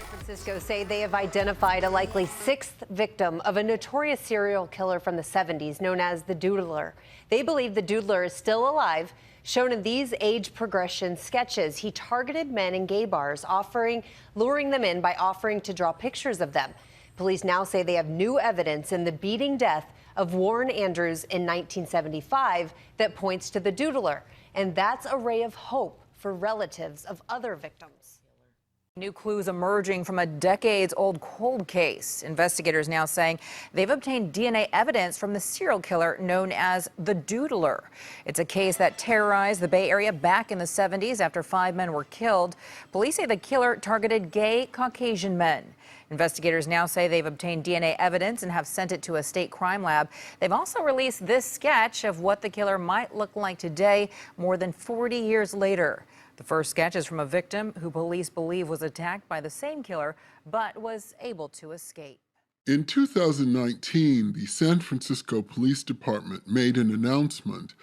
Francisco say they have identified a likely sixth victim of a notorious serial killer from the 70s known as the Doodler. They believe the Doodler is still alive. Shown in these age progression sketches, he targeted men in gay bars, luring them in by offering to draw pictures of them. Police now say they have new evidence in the beating death of Warren Andrews in 1975 that points to the Doodler. And that's a ray of hope for relatives of other victims. New clues emerging from a decades-old cold case. Investigators now saying they've obtained DNA evidence from the serial killer known as the Doodler. It's a case that terrorized the Bay Area back in the 70s after 5 men were killed. Police say the killer targeted gay Caucasian men. Investigators now say they've obtained DNA evidence and have sent it to a state crime lab. They've also released this sketch of what the killer might look like today, more than 40 years later. The first sketch is from a victim who police believe was attacked by the same killer, but was able to escape. In 2019, the San Francisco Police Department made an announcement.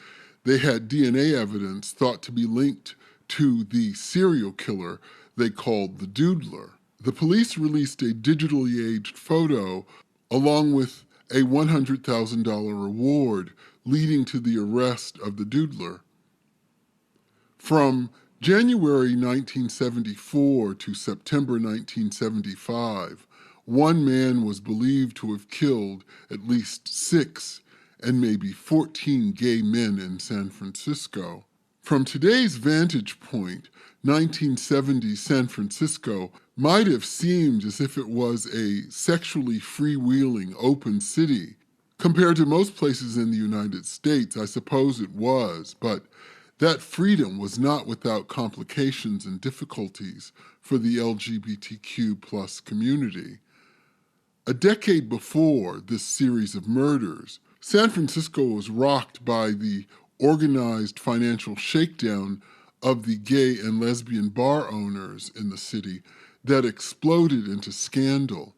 They had DNA evidence thought to be linked to the serial killer they called the Doodler. The police released a digitally aged photo along with a $100,000 reward leading to the arrest of the Doodler. From January 1974 to September 1975, one man was believed to have killed at least 6 and maybe 14 gay men in San Francisco. From today's vantage point, 1970 San Francisco might have seemed as if it was a sexually freewheeling open city. Compared to most places in the United States, I suppose it was, but that freedom was not without complications and difficulties for the LGBTQ+ community. A decade before this series of murders, San Francisco was rocked by the organized financial shakedown of the gay and lesbian bar owners in the city that exploded into scandal.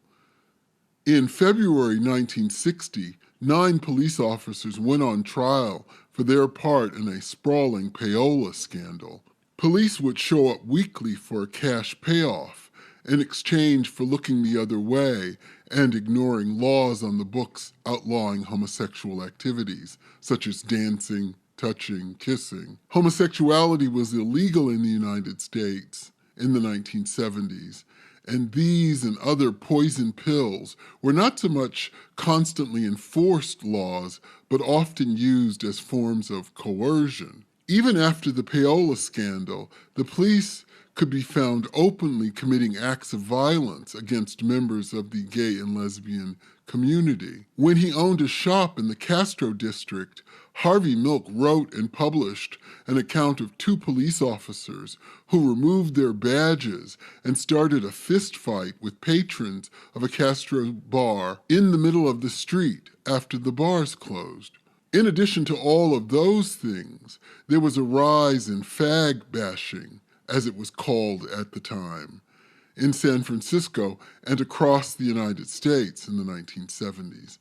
In February 1960, 9 police officers went on trial for their part in a sprawling payola scandal. Police would show up weekly for a cash payoff in exchange for looking the other way and ignoring laws on the books outlawing homosexual activities, such as dancing, touching, kissing. Homosexuality was illegal in the United States in the 1970s, and these and other poison pills were not so much constantly enforced laws, but often used as forms of coercion. Even after the payola scandal, the police could be found openly committing acts of violence against members of the gay and lesbian community. When he owned a shop in the Castro district, Harvey Milk wrote and published an account of 2 police officers who removed their badges and started a fist fight with patrons of a Castro bar in the middle of the street after the bars closed. In addition to all of those things, there was a rise in fag bashing, as it was called at the time, in San Francisco and across the United States in the 1970s.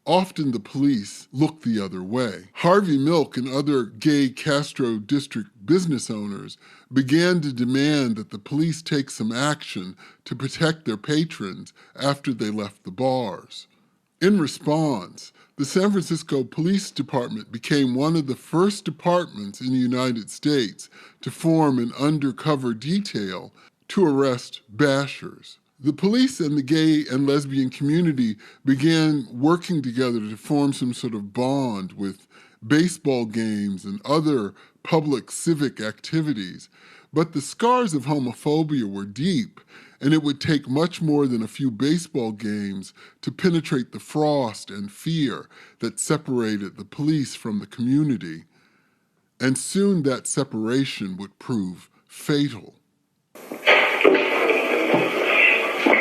Often the police looked the other way. Harvey Milk and other gay Castro district business owners began to demand that the police take some action to protect their patrons after they left the bars. In response, the San Francisco Police Department became one of the first departments in the United States to form an undercover detail to arrest bashers. The police and the gay and lesbian community began working together to form some sort of bond with baseball games and other public civic activities. But the scars of homophobia were deep, and it would take much more than a few baseball games to penetrate the frost and fear that separated the police from the community. And soon that separation would prove fatal. I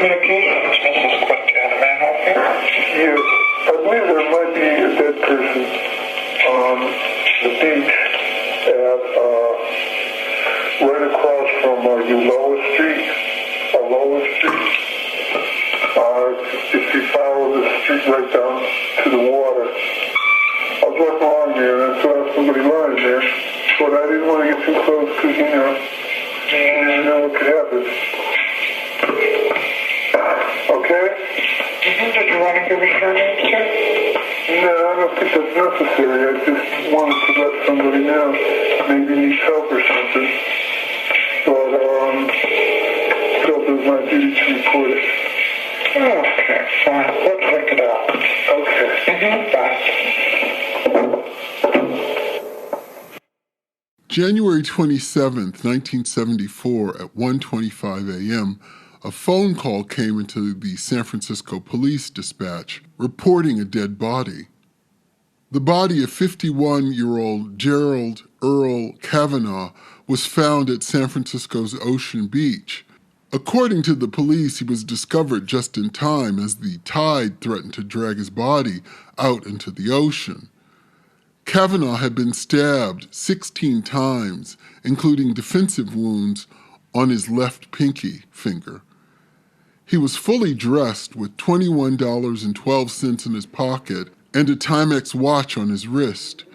believe there might be a dead person on the beach at right across from Lower Street. If you follow the street right down to the water, I was walking along there and I saw somebody lying there, but I didn't want to get too close because, and I know what could happen. Okay? Did you want to give me some answer? No, I don't think that's necessary. I just wanted to let somebody know. Maybe needs help or something. But, felt it was my duty to report it. Okay, fine. We'll check it out. Okay. Bye. January 27th, 1974, at 1:25 a.m., a phone call came into the San Francisco Police Dispatch reporting a dead body. The body of 51-year-old Gerald Earl Kavanaugh was found at San Francisco's Ocean Beach. According to the police, he was discovered just in time as the tide threatened to drag his body out into the ocean. Kavanaugh had been stabbed 16 times, including defensive wounds on his left pinky finger. He was fully dressed with $21.12 in his pocket and a Timex watch on his wrist.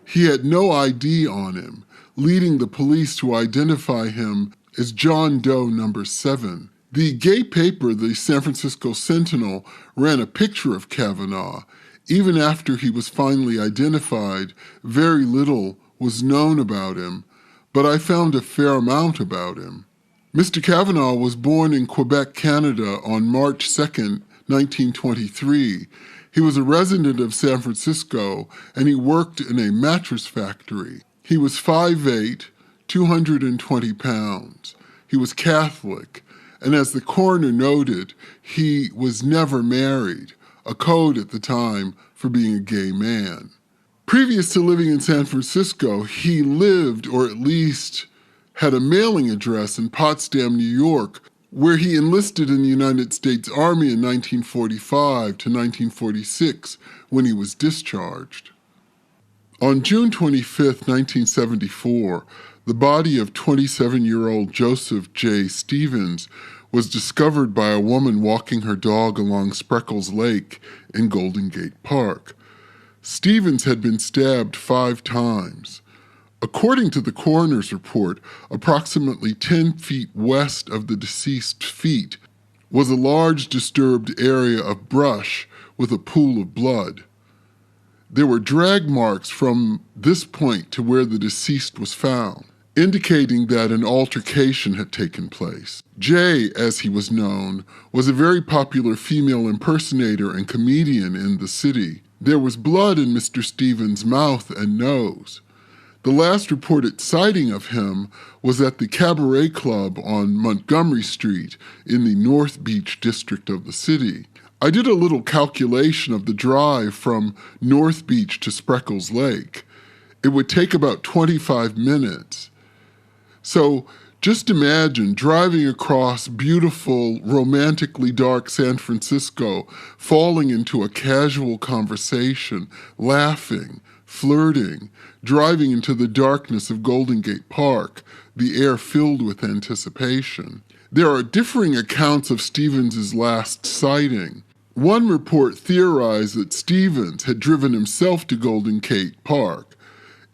He had no ID on him, leading the police to identify him as John Doe number 7. The gay paper, the San Francisco Sentinel, ran a picture of Kavanaugh. Even after he was finally identified, very little was known about him, but I found a fair amount about him. Mr. Kavanaugh was born in Quebec, Canada on March 2nd, 1923. He was a resident of San Francisco, and he worked in a mattress factory. He was 5'8", 220 pounds. He was Catholic, and as the coroner noted, he was never married, a code at the time for being a gay man. Previous to living in San Francisco, he lived, or at least had a mailing address in Potsdam, New York, where he enlisted in the United States Army in 1945 to 1946 when he was discharged. On June 25, 1974, the body of 27-year-old Joseph J. Stevens was discovered by a woman walking her dog along Spreckles Lake in Golden Gate Park. Stevens had been stabbed 5 times. According to the coroner's report, approximately 10 feet west of the deceased's feet was a large disturbed area of brush with a pool of blood. There were drag marks from this point to where the deceased was found, indicating that an altercation had taken place. Jay, as he was known, was a very popular female impersonator and comedian in the city. There was blood in Mr. Stevens' mouth and nose. The last reported sighting of him was at the Cabaret Club on Montgomery Street in the North Beach district of the city. I did a little calculation of the drive from North Beach to Spreckles Lake. It would take about 25 minutes. So just imagine driving across beautiful, romantically dark San Francisco, falling into a casual conversation, laughing, flirting, driving into the darkness of Golden Gate Park, the air filled with anticipation. There are differing accounts of Stevens' last sighting. One report theorized that Stevens had driven himself to Golden Gate Park.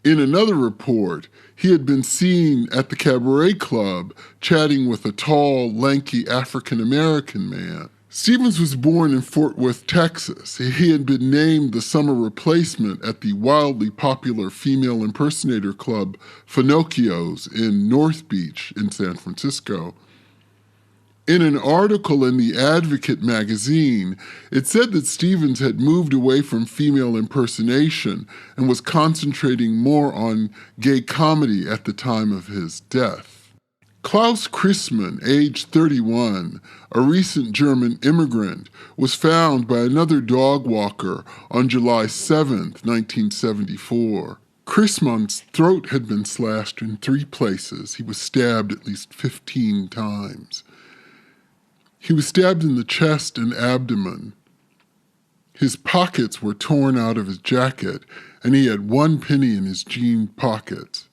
In another report, he had been seen at the Cabaret Club chatting with a tall, lanky African-American man. Stevens was born in Fort Worth, Texas. He had been named the summer replacement at the wildly popular female impersonator club Finocchio's in North Beach in San Francisco. In an article in the Advocate magazine, it said that Stevens had moved away from female impersonation and was concentrating more on gay comedy at the time of his death. Klaus Christmann, age 31, a recent German immigrant, was found by another dog walker on July 7, 1974. Christmann's throat had been slashed in 3 places. He was stabbed at least 15 times. He was stabbed in the chest and abdomen. His pockets were torn out of his jacket, and he had 1 penny in his jean pockets.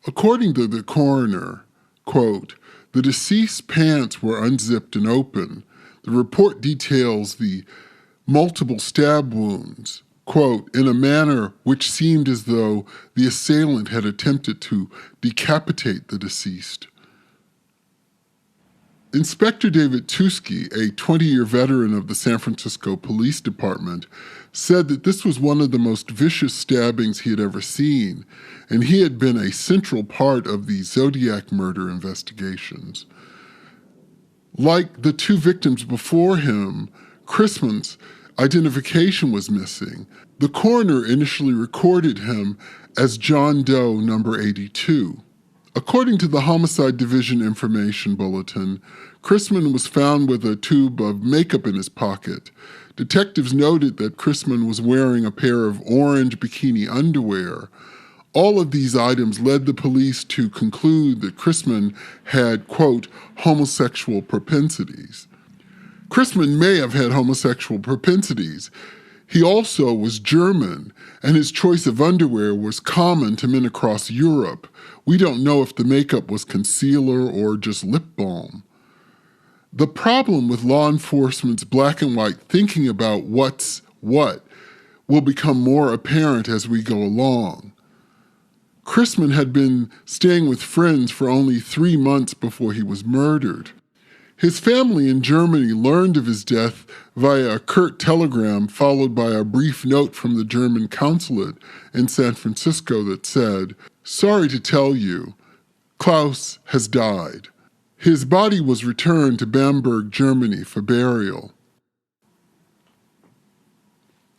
According to the coroner, quote, the deceased's pants were unzipped and open. The report details the multiple stab wounds. quote, in a manner which seemed as though the assailant had attempted to decapitate the deceased. Inspector David Tuskey, a 20-year veteran of the San Francisco Police Department, said that this was one of the most vicious stabbings he had ever seen, and he had been a central part of the Zodiac murder investigations. Like the two victims before him, Chrisman's identification was missing. The coroner initially recorded him as John Doe number 82. According to the Homicide Division Information Bulletin, Chrisman was found with a tube of makeup in his pocket. Detectives noted that Chrisman was wearing a pair of orange bikini underwear. All of these items led the police to conclude that Chrisman had, quote, homosexual propensities. Chrisman may have had homosexual propensities. He also was German, and his choice of underwear was common to men across Europe. We don't know if the makeup was concealer or just lip balm. The problem with law enforcement's black and white thinking about what's what will become more apparent as we go along. Chrisman had been staying with friends for only 3 months before he was murdered. His family in Germany learned of his death via a curt telegram followed by a brief note from the German consulate in San Francisco that said, "Sorry to tell you, Klaus has died." His body was returned to Bamberg, Germany for burial.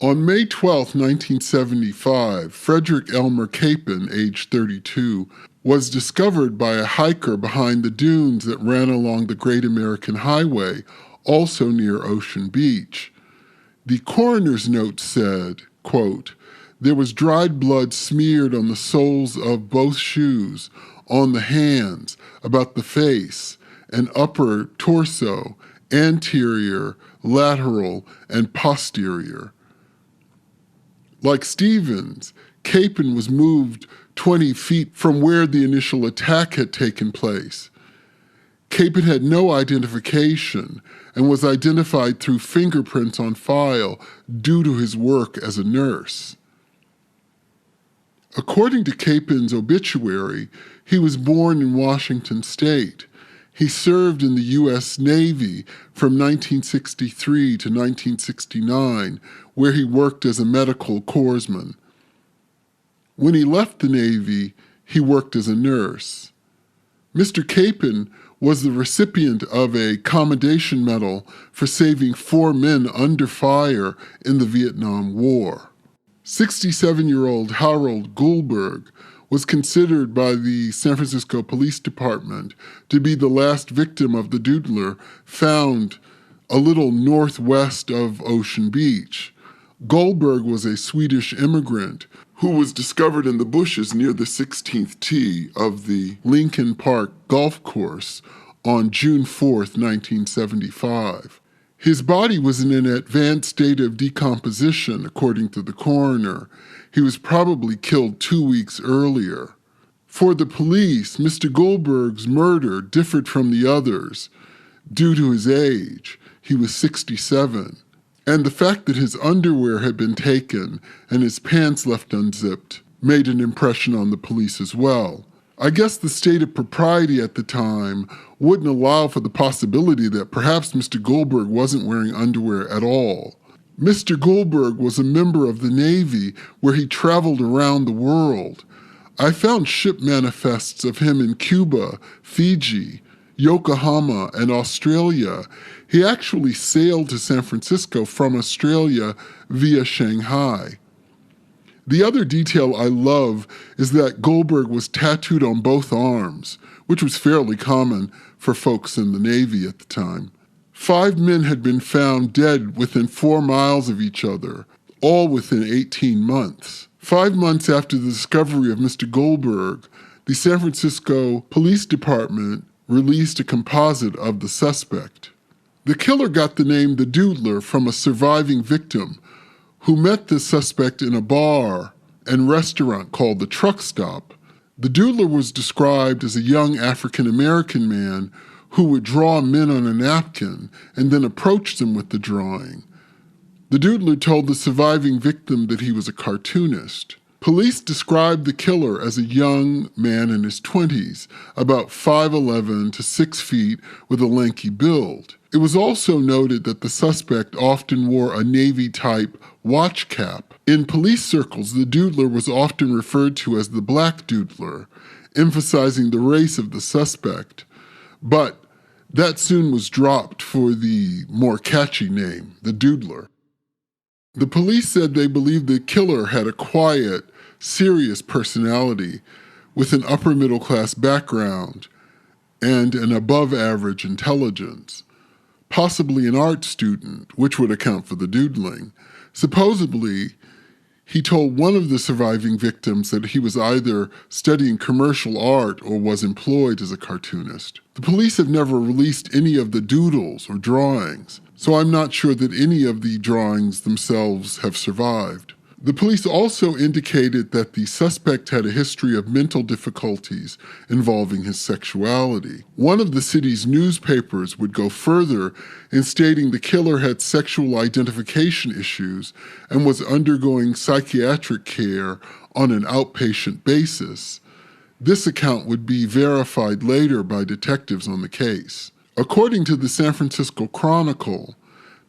On May 12, 1975, Frederick Elmer Capon, age 32, was discovered by a hiker behind the dunes that ran along the Great American Highway, also near Ocean Beach. The coroner's note said, quote, "There was dried blood smeared on the soles of both shoes, on the hands, about the face, and upper torso, anterior, lateral, and posterior." Like Stevens, Capon was moved 20 feet from where the initial attack had taken place. Capon had no identification and was identified through fingerprints on file due to his work as a nurse. According to Capon's obituary, he was born in Washington State. He served in the U.S. Navy from 1963 to 1969, where he worked as a medical corpsman. When he left the Navy, he worked as a nurse. Mr. Capon was the recipient of a Commendation Medal for saving 4 men under fire in the Vietnam War. 67-year-old Harold Goldberg was considered by the San Francisco Police Department to be the last victim of the Doodler, found a little northwest of Ocean Beach. Goldberg was a Swedish immigrant who was discovered in the bushes near the 16th tee of the Lincoln Park golf course on June 4, 1975. His body was in an advanced state of decomposition, according to the coroner. He was probably killed 2 weeks earlier. For the police, Mr. Goldberg's murder differed from the others due to his age. He was 67. And the fact that his underwear had been taken and his pants left unzipped made an impression on the police as well. I guess the state of propriety at the time wouldn't allow for the possibility that perhaps Mr. Goldberg wasn't wearing underwear at all. Mr. Goldberg was a member of the Navy where he traveled around the world. I found ship manifests of him in Cuba, Fiji, Yokohama, and Australia. He actually sailed to San Francisco from Australia via Shanghai. The other detail I love is that Goldberg was tattooed on both arms, which was fairly common for folks in the Navy at the time. 5 men had been found dead within 4 miles of each other, all within 18 months. 5 months after the discovery of Mr. Goldberg, the San Francisco Police Department released a composite of the suspect. The killer got the name the Doodler from a surviving victim who met the suspect in a bar and restaurant called the Truck Stop. The Doodler was described as a young African-American man who would draw men on a napkin and then approach them with the drawing. The Doodler told the surviving victim that he was a cartoonist. Police described the killer as a young man in his 20s, about 5'11" to 6 feet, with a lanky build. It was also noted that the suspect often wore a Navy-type watch cap. In police circles, the Doodler was often referred to as the Black Doodler, emphasizing the race of the suspect. But that soon was dropped for the more catchy name, the Doodler. The police said they believed the killer had a quiet, serious personality with an upper-middle-class background and an above-average intelligence, possibly an art student, which would account for the doodling. Supposedly, he told one of the surviving victims that he was either studying commercial art or was employed as a cartoonist. The police have never released any of the doodles or drawings, so I'm not sure that any of the drawings themselves have survived. The police also indicated that the suspect had a history of mental difficulties involving his sexuality. One of the city's newspapers would go further in stating the killer had sexual identification issues and was undergoing psychiatric care on an outpatient basis. This account would be verified later by detectives on the case. According to the San Francisco Chronicle,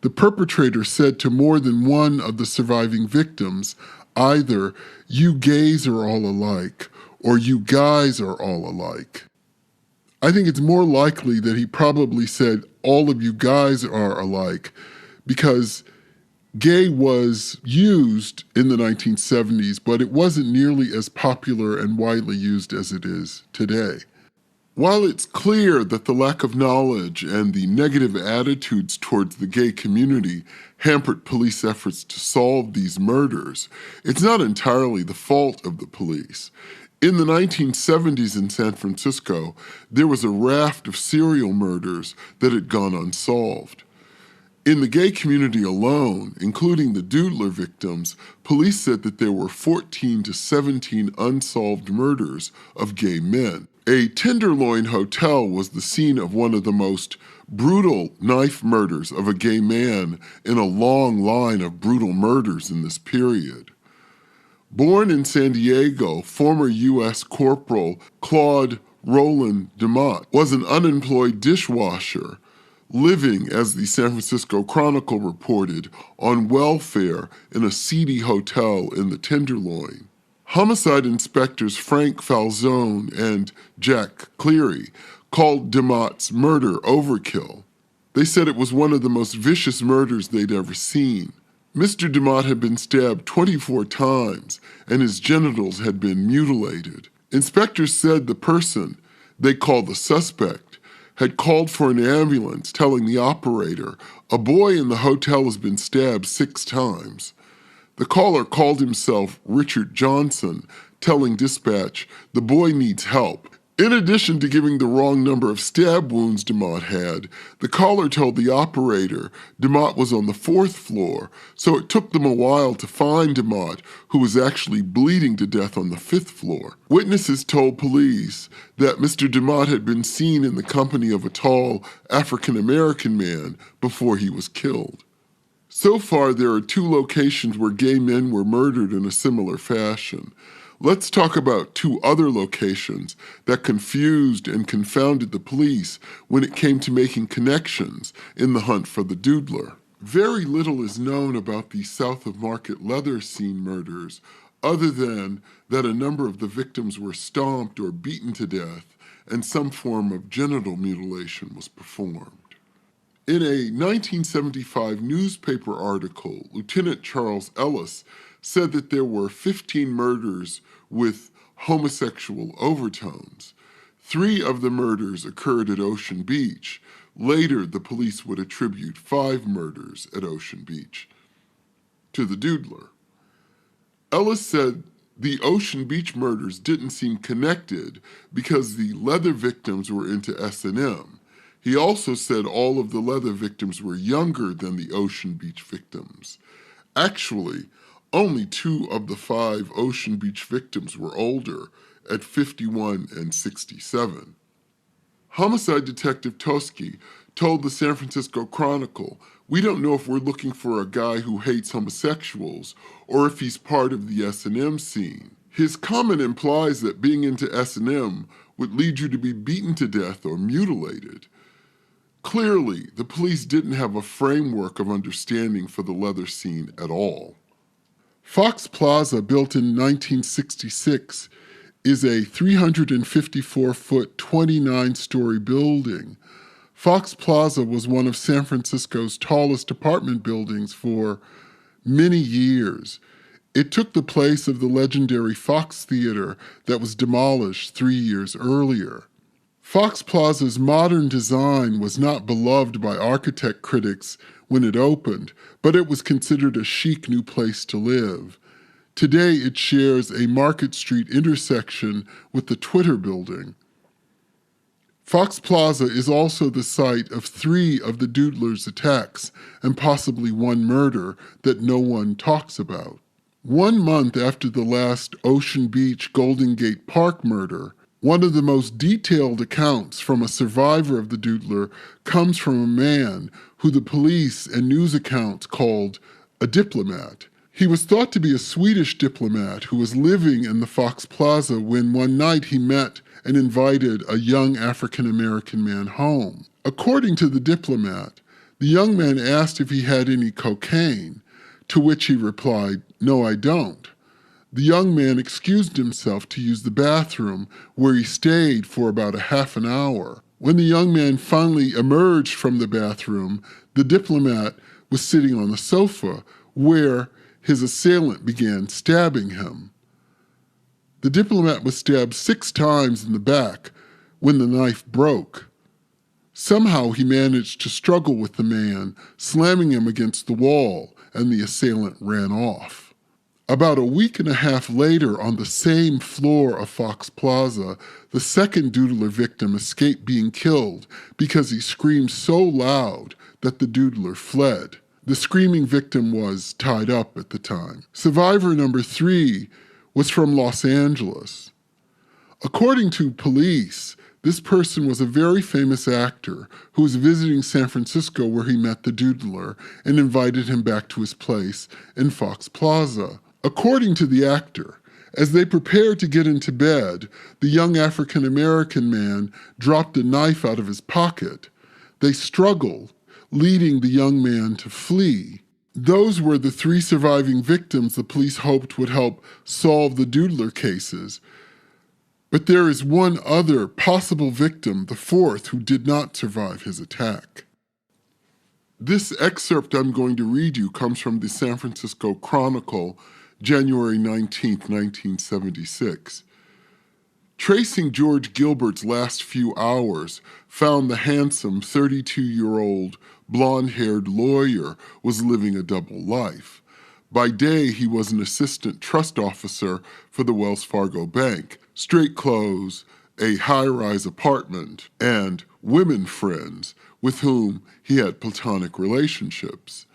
the perpetrator said to more than one of the surviving victims, either, "You gays are all alike," or "You guys are all alike." I think it's more likely that he probably said, "All of you guys are alike," because gay was used in the 1970s, but it wasn't nearly as popular and widely used as it is today. While it's clear that the lack of knowledge and the negative attitudes towards the gay community hampered police efforts to solve these murders, it's not entirely the fault of the police. In the 1970s in San Francisco, there was a raft of serial murders that had gone unsolved. In the gay community alone, including the Doodler victims, police said that there were 14 to 17 unsolved murders of gay men. A Tenderloin hotel was the scene of one of the most brutal knife murders of a gay man in a long line of brutal murders in this period. Born in San Diego, former U.S. Corporal Claude Roland DeMott was an unemployed dishwasher living, as the San Francisco Chronicle reported, on welfare in a seedy hotel in the Tenderloin. Homicide inspectors Frank Falzone and Jack Cleary called DeMott's murder overkill. They said it was one of the most vicious murders they'd ever seen. Mr. DeMott had been stabbed 24 times, and his genitals had been mutilated. Inspectors said the person, they called the suspect, had called for an ambulance, telling the operator, "A boy in the hotel has been stabbed 6 times. The caller called himself Richard Johnson, telling dispatch, "The boy needs help." In addition to giving the wrong number of stab wounds DeMott had, the caller told the operator DeMott was on the 4th floor, so it took them a while to find DeMott, who was actually bleeding to death on the 5th floor. Witnesses told police that Mr. DeMott had been seen in the company of a tall African-American man before he was killed. So far, there are 2 locations where gay men were murdered in a similar fashion. Let's talk about 2 other locations that confused and confounded the police when it came to making connections in the hunt for the Doodler. Very little is known about the South of Market leather scene murders, other than that a number of the victims were stomped or beaten to death and some form of genital mutilation was performed. In a 1975 newspaper article, Lieutenant Charles Ellis said that there were 15 murders with homosexual overtones. 3 of the murders occurred at Ocean Beach. Later, the police would attribute 5 murders at Ocean Beach to the Doodler. Ellis said the Ocean Beach murders didn't seem connected because the leather victims were into S&M. He also said all of the leather victims were younger than the Ocean Beach victims. Actually, only 2 of the 5 Ocean Beach victims were older, at 51 and 67. Homicide Detective Toski told the San Francisco Chronicle, We don't know if we're looking for a guy who hates homosexuals or if he's part of the S&M scene. His comment implies that being into S&M would lead you to be beaten to death or mutilated. Clearly, the police didn't have a framework of understanding for the leather scene at all. Fox Plaza, built in 1966, is a 354-foot, 29-story building. Fox Plaza was one of San Francisco's tallest apartment buildings for many years. It took the place of the legendary Fox Theater that was demolished 3 years earlier. Fox Plaza's modern design was not beloved by architect critics when it opened, but it was considered a chic new place to live. Today, it shares a Market Street intersection with the Twitter building. Fox Plaza is also the site of 3 of the Doodler's attacks and possibly 1 murder that no one talks about. 1 month after the last Ocean Beach Golden Gate Park murder, one of the most detailed accounts from a survivor of the Doodler comes from a man who the police and news accounts called a diplomat. He was thought to be a Swedish diplomat who was living in the Fox Plaza when one night he met and invited a young African-American man home. According to the diplomat, the young man asked if he had any cocaine, to which he replied, "No, I don't." The young man excused himself to use the bathroom, where he stayed for about a half an hour. When the young man finally emerged from the bathroom, the diplomat was sitting on the sofa, where his assailant began stabbing him. The diplomat was stabbed 6 times in the back when the knife broke. Somehow he managed to struggle with the man, slamming him against the wall, and the assailant ran off. About a week and a half later, on the same floor of Fox Plaza, the second Doodler victim escaped being killed because he screamed so loud that the Doodler fled. The screaming victim was tied up at the time. Survivor number 3 was from Los Angeles. According to police, this person was a very famous actor who was visiting San Francisco where he met the Doodler and invited him back to his place in Fox Plaza. According to the actor, as they prepared to get into bed, the young African-American man dropped a knife out of his pocket. They struggled, leading the young man to flee. Those were the 3 surviving victims the police hoped would help solve the Doodler cases. But there is one other possible victim, the 4th, who did not survive his attack. This excerpt I'm going to read you comes from the San Francisco Chronicle, January 19, 1976. Tracing George Gilbert's last few hours found the handsome 32-year-old blonde-haired lawyer was living a double life. By day, he was an assistant trust officer for the Wells Fargo Bank, straight clothes, a high-rise apartment, and women friends with whom he had platonic relationships.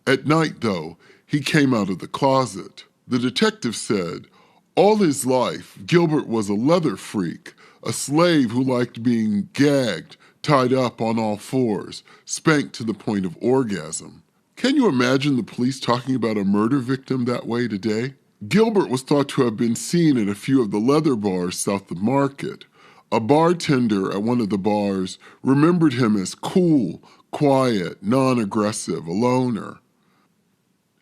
At night, though, he came out of the closet. The detective said, all his life, Gilbert was a leather freak, a slave who liked being gagged, tied up on all fours, spanked to the point of orgasm. Can you imagine the police talking about a murder victim that way today? Gilbert was thought to have been seen at a few of the leather bars south of Market. A bartender at one of the bars remembered him as cool, quiet, non-aggressive, a loner.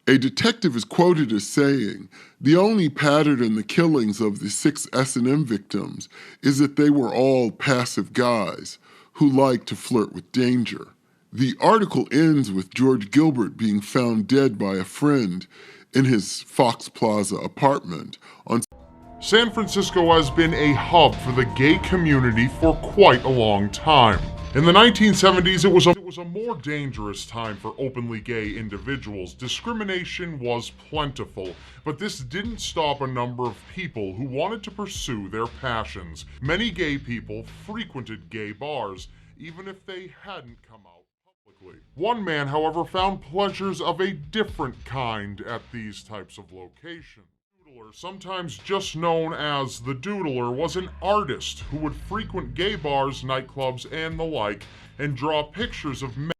A detective is quoted as saying, the only pattern in the killings of the 6 S&M victims is that they were all passive guys who liked to flirt with danger. The article ends with George Gilbert being found dead by a friend in his Fox Plaza apartment on San Francisco has been a hub for the gay community for quite a long time. In the 1970s, it was a more dangerous time for openly gay individuals. Discrimination was plentiful, but this didn't stop a number of people who wanted to pursue their passions. Many gay people frequented gay bars, even if they hadn't come out publicly. One man, however, found pleasures of a different kind at these types of locations. Doodler, sometimes just known as the Doodler, was an artist who would frequent gay bars, nightclubs, and the like, and draw pictures of men.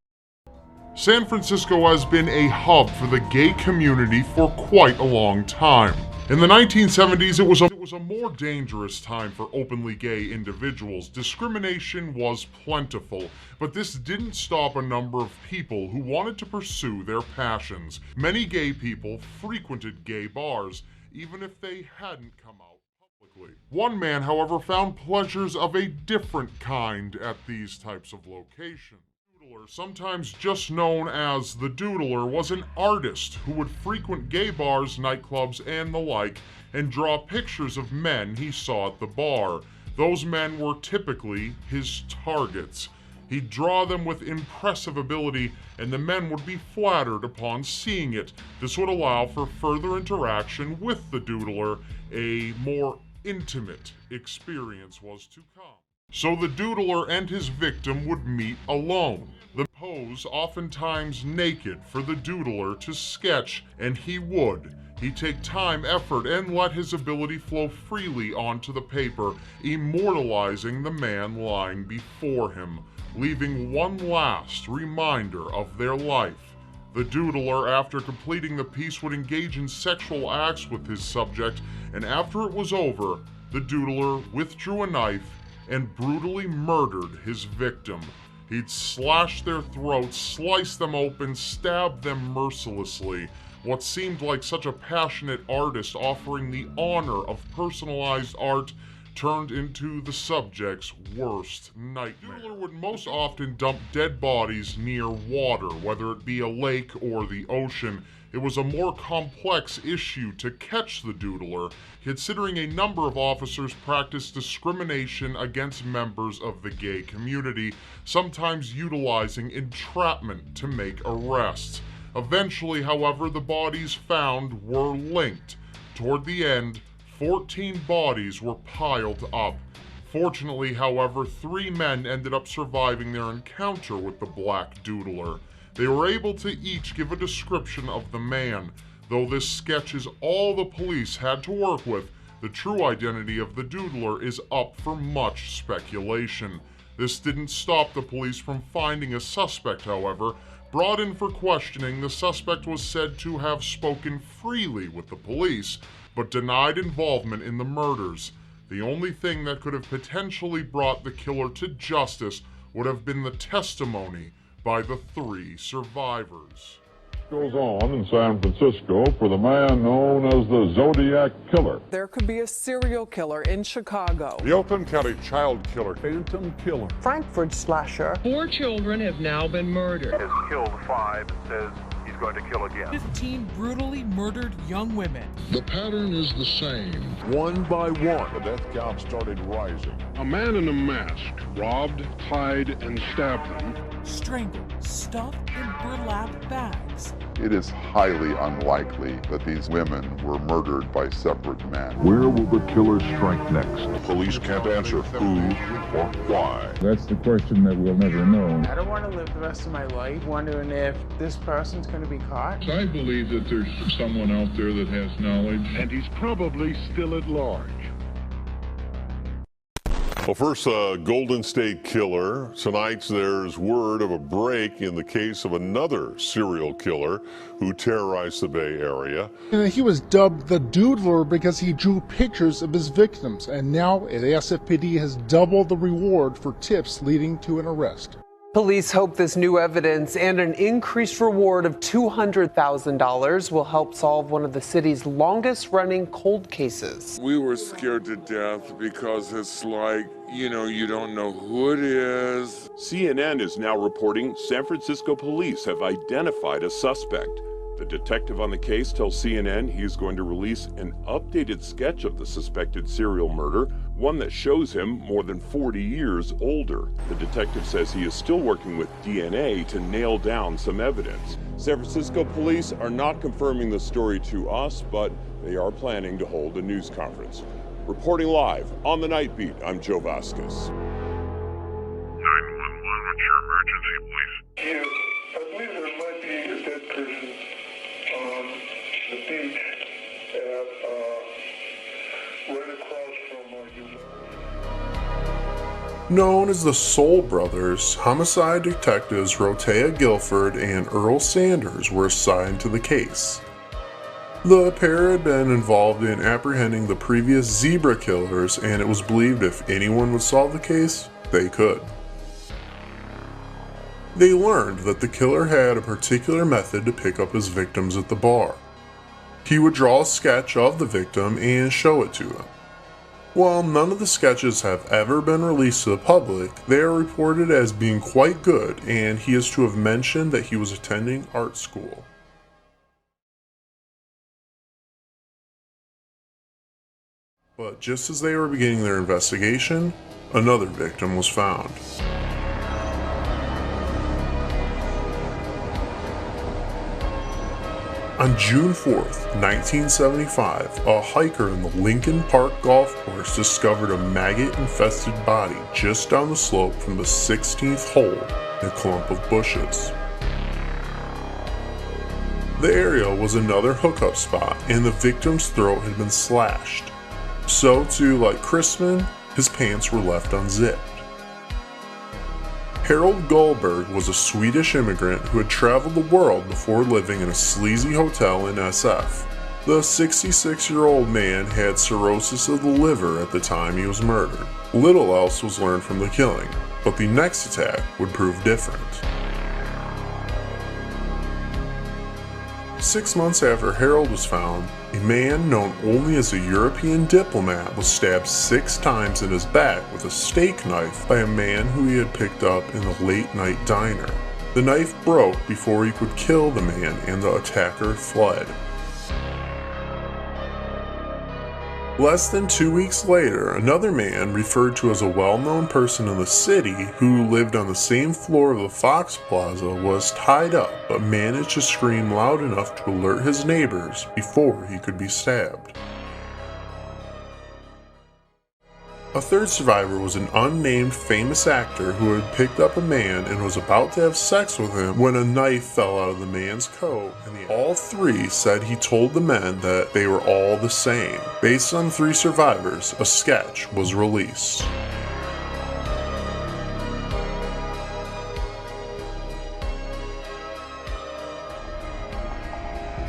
San Francisco has been a hub for the gay community for quite a long time. In the 1970s, it was a more dangerous time for openly gay individuals. Discrimination was plentiful, but this didn't stop a number of people who wanted to pursue their passions. Many gay people frequented gay bars, even if they hadn't come out publicly. One man, however, found pleasures of a different kind at these types of locations. Doodler, sometimes just known as the Doodler, was an artist who would frequent gay bars, nightclubs, and the like, and draw pictures of men he saw at the bar. Those men were typically his targets. He'd draw them with impressive ability, and the men would be flattered upon seeing it. This would allow for further interaction with the Doodler. A more intimate experience was to come. So the Doodler and his victim would meet alone. The pose, oftentimes naked, for the Doodler to sketch, and he would. He'd take time, effort, and let his ability flow freely onto the paper, immortalizing the man lying before him, leaving one last reminder of their life. The Doodler, after completing the piece, would engage in sexual acts with his subject, and after it was over, the Doodler withdrew a knife and brutally murdered his victim. He'd slash their throats, slice them open, stab them mercilessly. What seemed like such a passionate artist offering the honor of personalized art turned into the subject's worst nightmare. Doodler would most often dump dead bodies near water, whether it be a lake or the ocean. It was a more complex issue to catch the Doodler, considering a number of officers practiced discrimination against members of the gay community, sometimes utilizing entrapment to make arrests. Eventually, however, the bodies found were linked. Toward the end, 14 bodies were piled up. Fortunately, however, 3 men ended up surviving their encounter with the Black Doodler. They were able to each give a description of the man. Though this sketch is all the police had to work with, the true identity of the Doodler is up for much speculation. This didn't stop the police from finding a suspect, however. Brought in for questioning, the suspect was said to have spoken freely with the police, but denied involvement in the murders. The only thing that could have potentially brought the killer to justice would have been the testimony by the 3 survivors. Goes on in San Francisco for the man known as the Zodiac Killer. There could be a serial killer in Chicago. The Oakland County child killer. Phantom killer. Frankfurt slasher. 4 children have now been murdered. Has killed 5 and says he's going to kill again. 15 brutally murdered young women. The pattern is the same. One by one, the death count started rising. A man in a mask robbed, tied, and stabbed them. Strangled, stuffed in burlap bags. It is highly unlikely that these women were murdered by separate men. Where will the killer strike next? Police can't answer who or why. That's the question that we'll never know. I don't want to live the rest of my life wondering if this person's going to be caught. I believe that there's someone out there that has knowledge. And he's probably still at large. Well, first, Golden State Killer. Tonight, there's word of a break in the case of another serial killer who terrorized the Bay Area. And he was dubbed the Doodler because he drew pictures of his victims, and now the SFPD has doubled the reward for tips leading to an arrest. Police hope this new evidence and an increased reward of $200,000 will help solve one of the city's longest-running cold cases. We were scared to death because it's like, you know, you don't know who it is. CNN is now reporting San Francisco police have identified a suspect. The detective on the case tells CNN he is going to release an updated sketch of the suspected serial murder, one that shows him more than 40 years older. The detective says he is still working with DNA to nail down some evidence. San Francisco police are not confirming the story to us, but they are planning to hold a news conference. Reporting live on the Night Beat, I'm Joe Vasquez. 911, what's your emergency, please? Yes, I believe there might be a dead person on the beach at, right across from Known as the Soul Brothers, homicide detectives Rotea Guilford and Earl Sanders were assigned to the case. The pair had been involved in apprehending the previous zebra killers, and it was believed if anyone would solve the case, they could. They learned that the killer had a particular method to pick up his victims at the bar. He would draw a sketch of the victim and show it to them. While none of the sketches have ever been released to the public, they are reported as being quite good, and he is to have mentioned that he was attending art school. But just as they were beginning their investigation, another victim was found. On June 4th, 1975, a hiker in the Lincoln Park golf course discovered a maggot-infested body just down the slope from the 16th hole in a clump of bushes. The area was another hookup spot, and the victim's throat had been slashed. So too, like Chrisman, his pants were left unzipped. Harold Goldberg was a Swedish immigrant who had traveled the world before living in a sleazy hotel in SF. The 66-year-old man had cirrhosis of the liver at the time he was murdered. Little else was learned from the killing, but the next attack would prove different. 6 months after Harold was found, a man known only as a European diplomat was stabbed 6 times in his back with a steak knife by a man who he had picked up in a late-night diner. The knife broke before he could kill the man, and the attacker fled. Less than 2 weeks later, another man referred to as a well-known person in the city who lived on the same floor of the Fox Plaza was tied up but managed to scream loud enough to alert his neighbors before he could be stabbed. A third survivor was an unnamed famous actor who had picked up a man and was about to have sex with him when a knife fell out of the man's coat, and all 3 said he told the men that they were all the same. Based on 3 survivors, a sketch was released.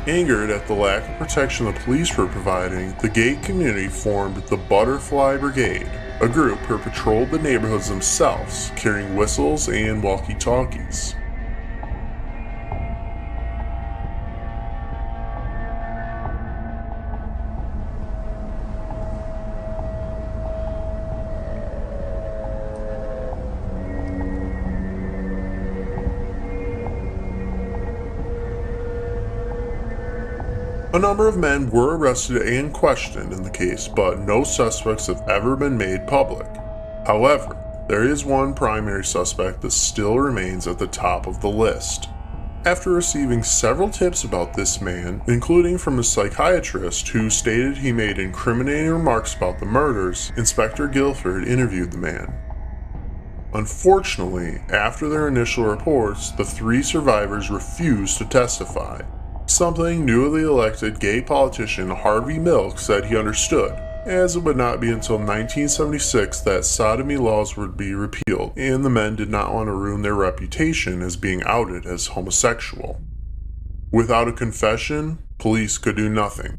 Angered at the lack of protection the police were providing, the gay community formed the Butterfly Brigade, a group who patrolled the neighborhoods themselves, carrying whistles and walkie-talkies. A number of men were arrested and questioned in the case, but no suspects have ever been made public. However, there is one primary suspect that still remains at the top of the list. After receiving several tips about this man, including from a psychiatrist who stated he made incriminating remarks about the murders, Inspector Guilford interviewed the man. Unfortunately, after their initial reports, the 3 survivors refused to testify. Something newly elected gay politician Harvey Milk said he understood, as it would not be until 1976 that sodomy laws would be repealed, and the men did not want to ruin their reputation as being outed as homosexual. Without a confession, police could do nothing.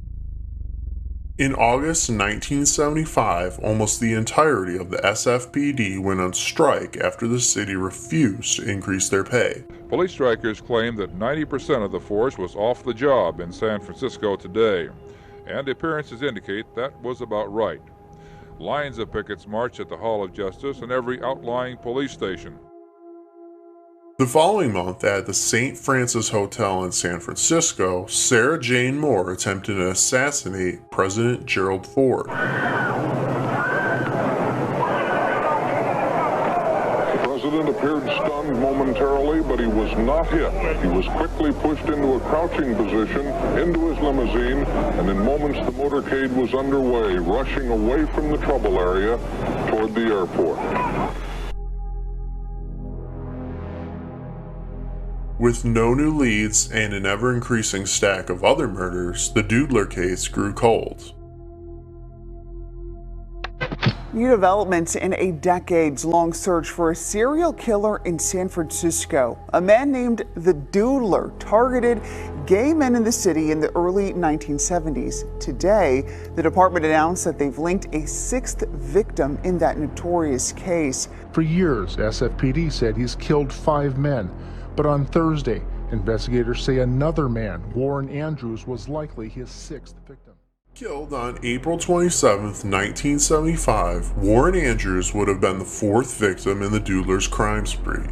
In August 1975, almost the entirety of the SFPD went on strike after the city refused to increase their pay. Police strikers claim that 90% of the force was off the job in San Francisco today, and appearances indicate that was about right. Lines of pickets marched at the Hall of Justice and every outlying police station. The following month, at the St. Francis Hotel in San Francisco, Sarah Jane Moore attempted to assassinate President Gerald Ford. The president appeared stunned momentarily, but he was not hit. He was quickly pushed into a crouching position, into his limousine, and in moments the motorcade was underway, rushing away from the trouble area toward the airport. With no new leads and an ever-increasing stack of other murders, the Doodler case grew cold. New developments in a decades-long search for a serial killer in San Francisco. A man named the Doodler targeted gay men in the city in the early 1970s. Today, the department announced that they've linked a 6th victim in that notorious case. For years, SFPD said he's killed 5 men. But on Thursday, investigators say another man, Warren Andrews, was likely his 6th victim. Killed on April 27, 1975, Warren Andrews would have been the 4th victim in the Doodler's crime spree.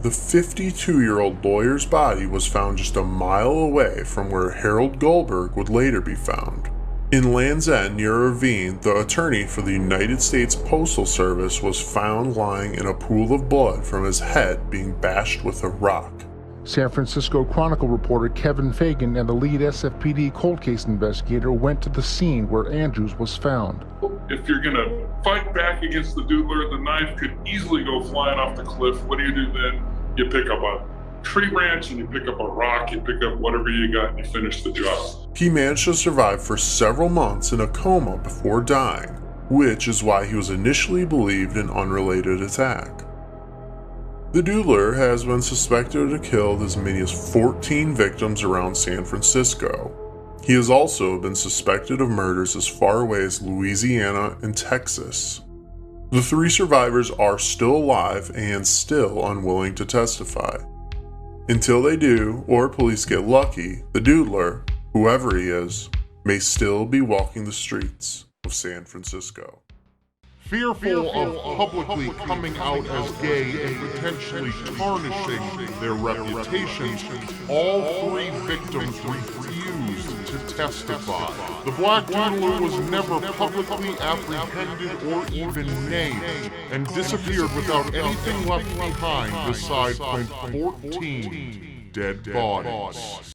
The 52-year-old lawyer's body was found just a mile away from where Harold Goldberg would later be found. In Land's End, near a ravine, the attorney for the United States Postal Service was found lying in a pool of blood from his head being bashed with a rock. San Francisco Chronicle reporter Kevin Fagan and the lead SFPD cold case investigator went to the scene where Andrews was found. If you're going to fight back against the Doodler, the knife could easily go flying off the cliff. What do you do then? You pick up a tree branch and you pick up a rock, you pick up whatever you got and you finish the job. He managed to survive for several months in a coma before dying, which is why he was initially believed an unrelated attack. The Doodler has been suspected to have killed as many as 14 victims around San Francisco. He has also been suspected of murders as far away as Louisiana and Texas. The 3 survivors are still alive and still unwilling to testify. Until they do, or police get lucky, the Doodler, whoever he is, may still be walking the streets of San Francisco. Fearful of publicly coming out as gay and potentially tarnishing their reputations, all 3 victims refused to testify. The Black Doodler was never publicly apprehended or even named, and disappeared without anything left behind besides 14 dead bodies.